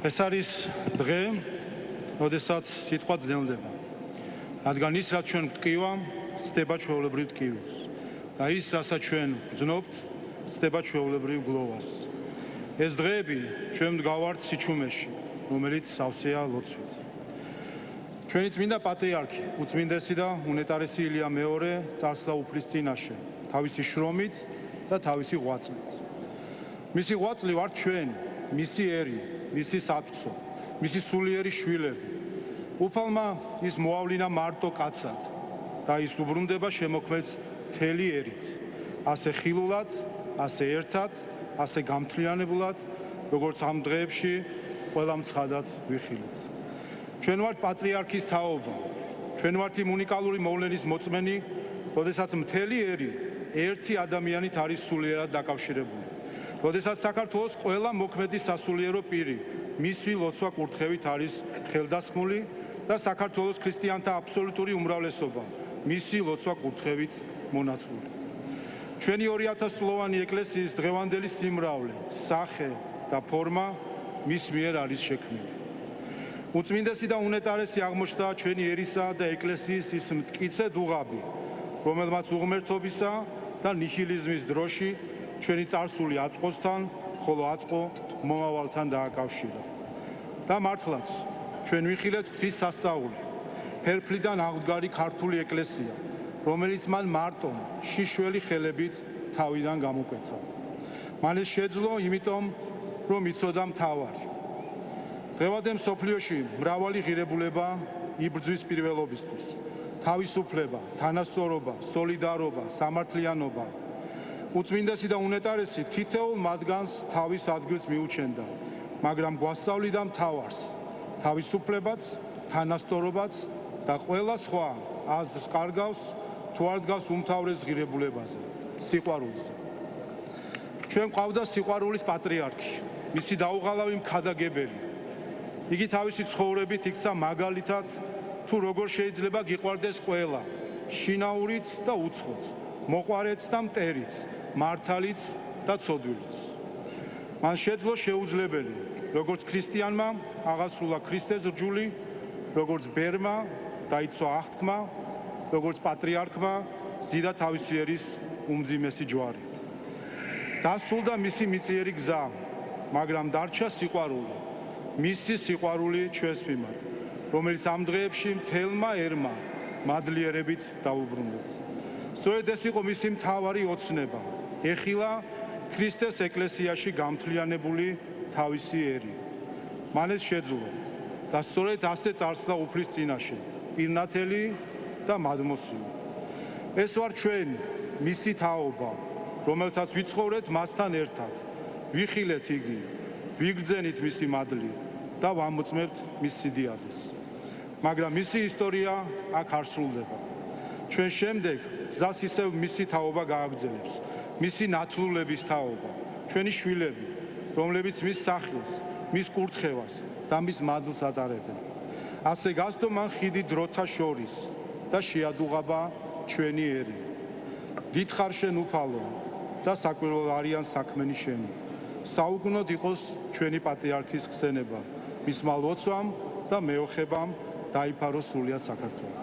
ეს არის დღე, როდესაც სიტყვა ძნელდება. რადგან ის, რაც ჩვენ გვტკივა, ცდება ჩვეულებრივ ტკივილს. და ის, რასაც ჩვენ ვგრძნობთ, ცდება ჩვეულებრივ გლოვას. ეს დღეები ჩვენ მდგავართ სიჩუმეში, რომელიც სავსეა ლოცვით. ჩვენი წმინდა პატრიარქი, უწმინდესი და უნეტარესი ილია მეორე წარსულა უფლის წინაშე, თავისი შრომით და თავისი ღვაწლით. მისი ღვაწლი ვართ ჩვენ, მისი ერი, მისი საწყო, მისი სულიერი შვილები. უფალმა ის მოავლინა მარტო კაცად და ის უბრუნდება შემოქმედს მთელი ერით, ასე ხილულად, ასე ერთად, ასე გამთლიანებულად, როგორც ამ დღეებში ყველა მცხადად ვიხილეთ. ჩვენ ვართ პატრიარქის თაობა, ჩვენ ვართ იმ უნიკალური მოვლენის მოწმენი, როდესაც მთელი ერი ერთი ადამიანით არის სულიერად დაკავშირებული. როდესაც საქართველოს ყველა მოქმედი სასულიერო პირი მისი ლოცვა კურთხევით არის ხელდასხმული და საქართველოს ქრისტიანთა აბსოლუტური უმრავლესობა მისი ლოცვა კურთხევით მონათლული. ჩვენი 2000 სულოვანი ეკლესიის დღევანდელი სიმრავლე, სახე და ფორმა მის მიერ არის შექმნილი. უწმინდესი და უნეტარესი აღმოჩნდა ჩვენი ერისა და ეკლესიის ის მტკიცე დუღაბი, რომელმაც უღმერთობისა და ნიჰილიზმის დროში ჩვენი წარსული აწყოსთან, ხოლო აწყო მომავალთან დააკავშირა. და მართლაც, ჩვენ ვიხილეთ ღვთის სასწაული, ფერფლიდან აღდგარი ქართული ეკლესია, რომელიც მან მარტო შიშველი ხელებით თავიდან გამოკვეთა. მან ეს შეძლო, იმიტომ, რომ იცოდა მთავარი. დღევანდელ მსოფლიოში მრავალი ღირებულება იბრძვის პირველობისთვის. თავისუფლება, თანასწორობა, სოლიდარობა, სამართლიანობა. უწმინდესი და უნეტარესი თითოეულ მათგანს თავის ადგილს მიუჩენდა, მაგრამ გვასწავლიდა მთავარს, თავისუფლებაც, თანასწორობაც და ყველა სხვა აზრს კარგავს, თუ არ დგას უმთავრეს ღირებულებაზე, სიყვარულზე. ჩვენ გვყავდა სიყვარულის პატრიარქი, მისი დაუღალავი მქადაგებელი. იგი თავისი ცხოვრებით იქცა მაგალითად, თუ როგორ შეიძლება გიყვარდეს ყველა, შინაურიც და უცხოც, მოყვარეც და მტერიც, მართალიც და ცოდვილიც. მან შეძლო შეუძლებელი, როგორც ქრისტიანმა აღასრულა ქრისტეს რჯული, როგორც ბერმა დაიცვა აღთქმა, როგორც პატრიარქმა ზიდა თავისი ერის უმძიმესი ჯვარი. დასრულდა მისი მიწიერი გზა, მაგრამ დარჩა სიყვარული, მისი სიყვარული ჩვენს მიმართ, რომელიც ამ დღეებში მთელმა ერმა მადლიერებით დაუბრუნდათ. სწორედ ეს იყო მისი მთავარი ოცნება, ეხილა ქრისტეს ეკლესიაში გამთლიანებული თავისი ერი. მან ეს შეძლო და სწორედ ასე წარსულა უფლის წინაშე, პირნათელი და მადმოსილი. ეს ვარ ჩვენ, მისი თაობა, რომელთაც ვიცხოვრეთ მასთან ერთად, ვიხილეთ იგი, ვიგრძენით მისი მადლით და ვამოწმებთ მის სიდიადეს. მაგრამ მისი ისტორია აქ არ სრულდება. ჩვენ შემდეგ გზას ისევ მისი თაობა გააგრძელებს, მისი ნათლულების თაობა, ჩვენი შვილები, რომლებიც მის სახილს, მის კურთხევას და მის მადლს ატარებენ. ასე გასდო მან ხიდი დროთა შორის და შეადუღაბა ჩვენი ერი. დიდხარ შენ უფალო და საკვირველო არიან საქმენი შენი. საუკუნოდ იყოს ჩვენი პატრიარქის ხსენება, მისმა ლოცვამ და მეოხებამ დაიფაროს სრულიად საქართველო.